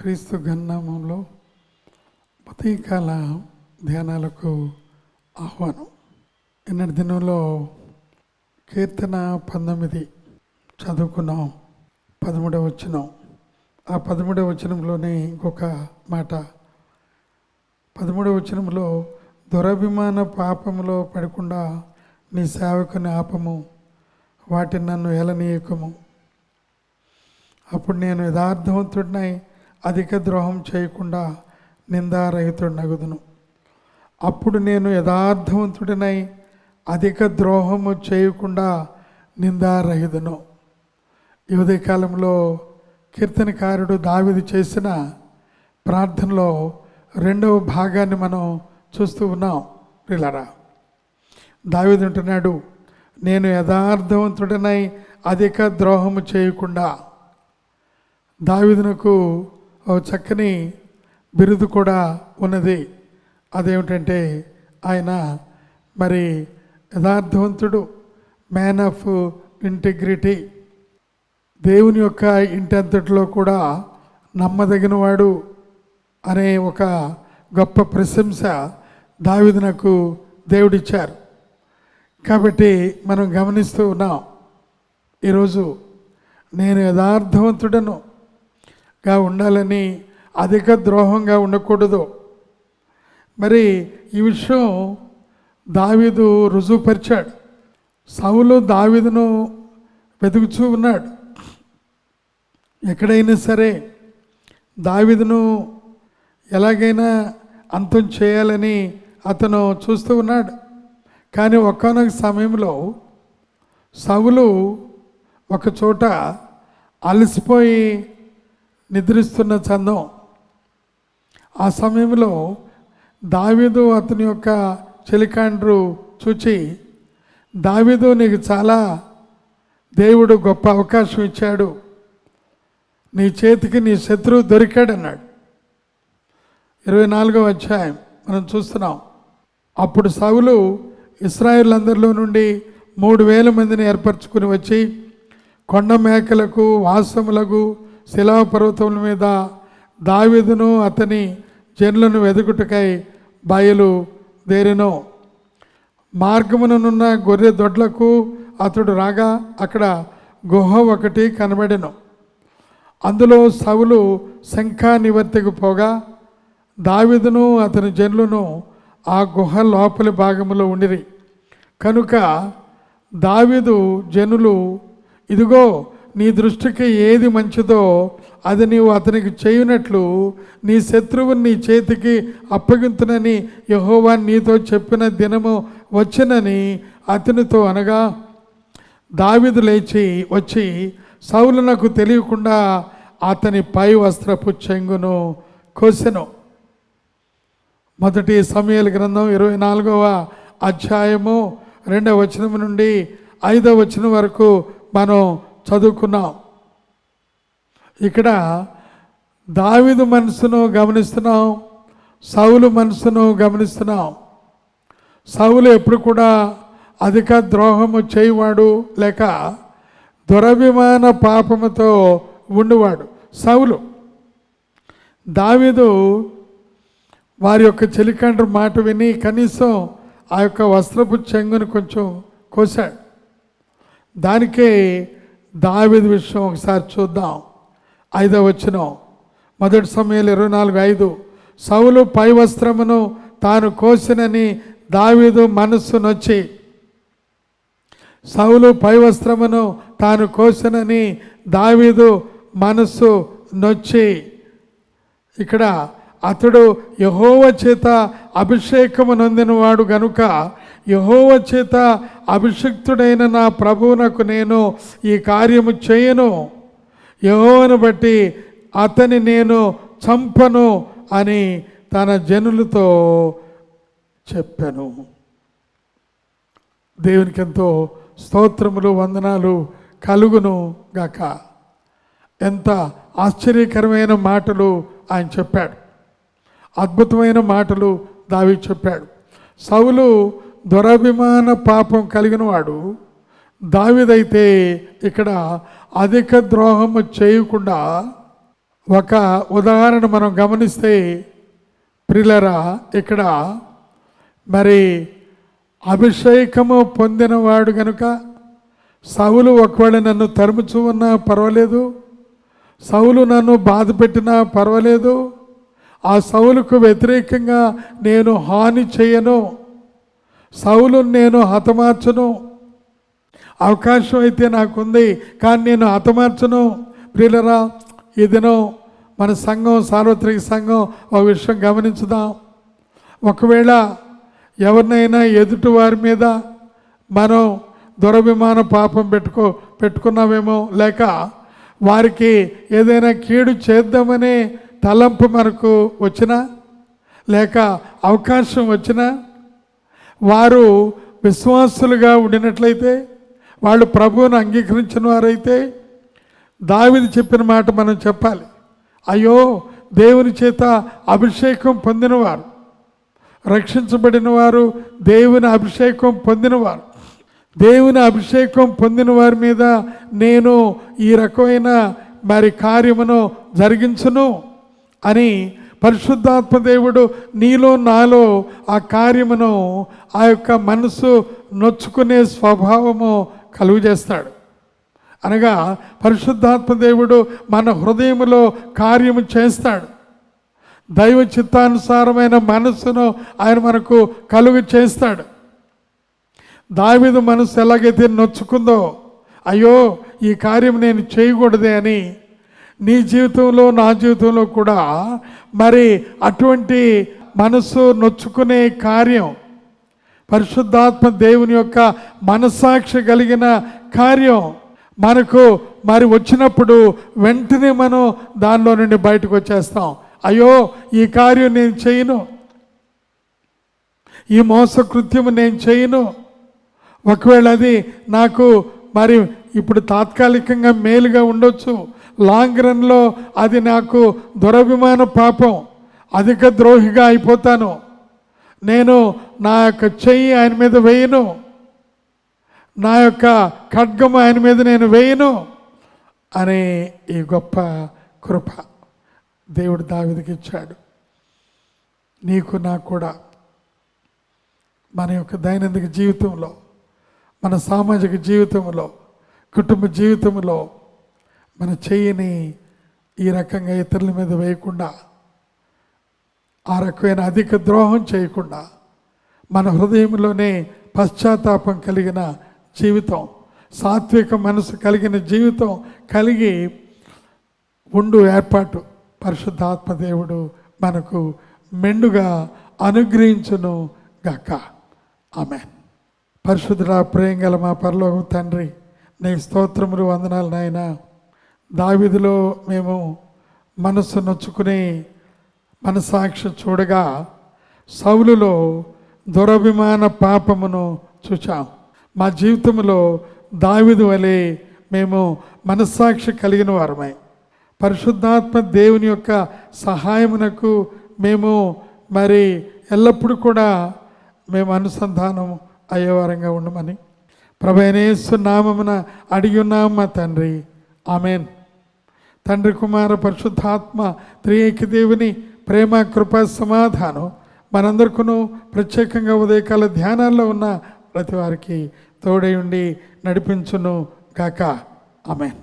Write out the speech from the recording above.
క్రీస్తు గన్నామంలో ఉదయకాల ధ్యానాలకు ఆహ్వానం. నిన్నటి దినంలో కీర్తన 19 చదువుకున్నాం. 13వ వచనం. ఆ 13వ వచనంలోనే ఇంకొక మాట. 13వ వచనంలో దురభిమాన పాపములో పడకుండా నీ సేవకుని ఆపము, వాటిని నన్ను ఏలనీయకము. అప్పుడు నేను యథార్థవంతుడినై అధిక ద్రోహం చేయకుండా నిందారహితుడినగుదును. అప్పుడు నేను యథార్థవంతుడినై అధిక ద్రోహము చేయకుండా నిందారహితును. ఈ ఉదయకాలంలో కీర్తనకారుడు దావీదు చేసిన ప్రార్థనలో 2వ భాగాన్ని మనం చూస్తూ ఉన్నాం. ప్రియులారా, దావీదు అంటున్నాడు, నేను యథార్థవంతుడినై అధిక ద్రోహము చేయకుండా. దావీదునకు ఓ చక్కని బిరుదు కూడా ఉన్నది. అదేమిటంటే ఆయన మరి యథార్థవంతుడు, మ్యాన్ ఆఫ్ ఇంటిగ్రిటీ, దేవుని యొక్క ఇంటి అంతటిలో కూడా నమ్మదగినవాడు అనే ఒక గొప్ప ప్రశంస దావీదునకు దేవుడిచ్చారు. కాబట్టి మనం గమనిస్తూ ఉన్నాం. ఈరోజు నేను యథార్థవంతుడను గా ఉండాలని, అధిక ద్రోహంగా ఉండకూడదు. మరి ఈ విషయం దావీదు రుజువుపరిచాడు. సౌలు దావీదును వెతుకుతూ ఉన్నాడు. ఎక్కడైనా సరే దావీదును ఎలాగైనా అంతం చేయాలని అతను చూస్తూ ఉన్నాడు. కానీ ఒకానొక సమయంలో సౌలు ఒక చోట అలసిపోయి నిద్రిస్తున్న చందం. ఆ సమయంలో దావీదు అతని యొక్క చెలికాండ్రు చూచి, దావీదు నీకు చాలా దేవుడు గొప్ప అవకాశం ఇచ్చాడు, నీ చేతికి నీ శత్రువు దొరికాడన్నాడు. 24వ అధ్యాయం మనం చూస్తున్నాం. అప్పుడు సౌలు ఇశ్రాయేలులందరిలో నుండి 3000 మందిని ఏర్పరచుకుని వచ్చి కొండ మేకలకు వాసములకు శిలాపర్వతముల మీద దావీదును అతని జనులను వెదుకుటకై బయలుదేరెను. మార్గముననున్న గొర్రె దొడ్లకు అతడు రాగా అక్కడ గుహ ఒకటి కనబడెను. అందులో సౌలు శంఖా నివర్తికి పోగా దావీదును అతని జనులను ఆ గుహ లోపలి భాగంలో ఉండిరి. కనుక దావీదు జనులు, ఇదిగో నీ దృష్టికి ఏది మంచిదో అది నీవు అతనికి చేయునట్లు నీ శత్రువుని నీ చేతికి అప్పగింతునని యెహోవా నీతో చెప్పిన దినము వచ్చినని అతనితో అనగా, దావీదు లేచి వచ్చి సౌలునకు తెలియకుండా అతని పై వస్త్రపు చెంగును కోసెను. 1 సమూయేలు గ్రంథం 24వ అధ్యాయము 2వ వచనం నుండి 5వ వచనం వరకు మనం చదువుకున్నాం. ఇక్కడ దావీదు మనసును గమనిస్తున్నాం, సౌలు మనసును గమనిస్తున్నాం. సౌలు ఎప్పుడు కూడా అధిక ద్రోహము చేయవాడు, లేక దురభిమాన పాపముతో ఉండువాడు సౌలు. దావీదు వారి యొక్క చెలికండ్రు మాట విని కనీసం ఆ యొక్క వస్త్రపు చెంగును కొంచెం కోసాడు. దానికే దావీదు విషయం ఒకసారి చూద్దాం. 5వ వచనం, 1 సమూయేలు 24:5. సౌలు పై వస్త్రమును తాను కోసినని దావీదు మనస్సు నొచ్చి. సౌలు పై వస్త్రమును తాను కోసినని దావీదు మనస్సు నొచ్చి. ఇక్కడ అతడు యెహోవా చేత అభిషేకము నొందినవాడు గనుక యెహోవా చేత అభిషిక్తుడైన నా ప్రభువునకు నేను ఈ కార్యము చేయను, యెహోవాను బట్టి అతని నేను చంపను అని తన జనులతో చెప్పాను. దేవునికి ఎంతో స్తోత్రములు, వందనాలు కలుగును గాక. ఎంత ఆశ్చర్యకరమైన మాటలు ఆయన చెప్పాడు, అద్భుతమైన మాటలు దావీదు చెప్పాడు. సౌలు దురభిమాన పాపం కలిగిన వాడు, దావీదైతే ఇక్కడ అధిక ద్రోహము చేయకుండా ఒక ఉదాహరణ మనం గమనిస్తే ప్రియులారా, ఇక్కడ మరి అభిషేకము పొందినవాడు గనుక సౌలు ఒకవేళ నన్ను తరుముచూ ఉన్నా పర్వాలేదు, సౌలు నన్ను బాధ పెట్టినా పర్వాలేదు, ఆ సౌలుకు వ్యతిరేకంగా నేను హాని చేయను, సౌలును నేను హతమార్చను. అవకాశం అయితే నాకుంది కానీ నేను హతమార్చను. ప్రియులరా, ఈ దినం మన సంఘం, సార్వత్రిక సంఘం ఒక విషయం గమనించుదాం. ఒకవేళ ఎవరినైనా ఎదుటి వారి మీద మనం దురభిమాన పాపం పెట్టుకున్నామేమో, లేక వారికి ఏదైనా కీడు చేద్దామనే తలంపు మనకు వచ్చినా, లేక అవకాశం వచ్చినా, వారు విశ్వాసులుగా ఉండినట్లయితే, వాళ్ళు ప్రభువును అంగీకరించిన వారైతే దావీదు చెప్పిన మాట మనం చెప్పాలి. అయ్యో, దేవుని చేత అభిషేకం పొందినవారు, రక్షించబడిన వారు, దేవుని అభిషేకం పొందినవారు, దేవుని అభిషేకం పొందిన వారి మీద నేను ఈ రకమైన మరి కార్యమును జరిగించును అని పరిశుద్ధాత్మ దేవుడు నీలో నాలో ఆ కార్యమును, ఆ యొక్క మనసు నొచ్చుకునే స్వభావము కలుగు చేస్తాడు. అనగా పరిశుద్ధాత్మ దేవుడు మన హృదయములో కార్యము చేస్తాడు. దైవ చిత్తానుసారమైన మనస్సును ఆయన మనకు కలుగు చేస్తాడు. దావీదు మనసు ఎలాగైతే నొచ్చుకుందో, అయ్యో ఈ కార్యం నేను చేయకూడదే అని, నీ జీవితంలో నా జీవితంలో కూడా మరి అటువంటి మనసు నొచ్చుకునే కార్యం, పరిశుద్ధాత్మ దేవుని యొక్క మనస్సాక్షి కలిగిన కార్యం మనకు మరి వచ్చినప్పుడు వెంటనే మనం దానిలో నుండి బయటకు వచ్చేస్తాం. అయ్యో ఈ కార్యం నేను చేయను, ఈ మోసకృత్యము నేను చేయను. ఒకవేళ అది నాకు మరి ఇప్పుడు తాత్కాలికంగా మేలుగా ఉండొచ్చు, లాంగ్ రన్లో అది నాకు దురభిమాన పాపం, అధిక ద్రోహిగా అయిపోతాను, నేను నా యొక్క చెయ్యి ఆయన మీద వేయను, నా యొక్క ఖడ్గము ఆయన మీద నేను వేయను అనే ఈ గొప్ప కృప దేవుడు దావీదుకి ఇచ్చాడు. నీకు నాకు కూడా మన యొక్క దైనందిక జీవితంలో, మన సామాజిక జీవితంలో, కుటుంబ జీవితంలో మన చెయ్యిని ఈ రకంగా ఇతరుల మీద వేయకుండా, ఆ రకమైన అధిక ద్రోహం చేయకుండా, మన హృదయంలోనే పశ్చాత్తాపం కలిగిన జీవితం, సాత్విక మనసు కలిగిన జీవితం కలిగి ఉండు ఏర్పాటు పరిశుద్ధాత్మ దేవుడు మనకు మెండుగా అనుగ్రహించును గాక. ఆమేన్. పరిశుద్ధుడా, ప్రేమగల మా పరలోక తండ్రి, నీ స్తోత్రములు, వందనాలు నాయనా. దావీదులో మేము మనస్సు నొచ్చుకుని మనసాక్షి చూడగా, సౌలులో దురభిమాన పాపమును చూచాం. మా జీవితంలో దావీదు వలె మేము మనస్సాక్షి కలిగిన వారమై, పరిశుద్ధాత్మ దేవుని యొక్క సహాయమునకు మేము మరి ఎల్లప్పుడూ కూడా మేము అనుసంధానం అయ్యేవారంగా ఉండమని ప్రభువైన యేసు నామమున అడిగి ఉన్నాం మా తండ్రి. ఆమేన్. తండ్రి, కుమార, పరిశుద్ధాత్మ త్రియేక దేవుని ప్రేమ, కృప, సమాధానం మనందరికీ ప్రత్యేకంగా ఉదయకాల ధ్యానాల్లో ఉన్న ప్రతి వారికి తోడై ఉండి నడిపించును గాక. ఆమేన్.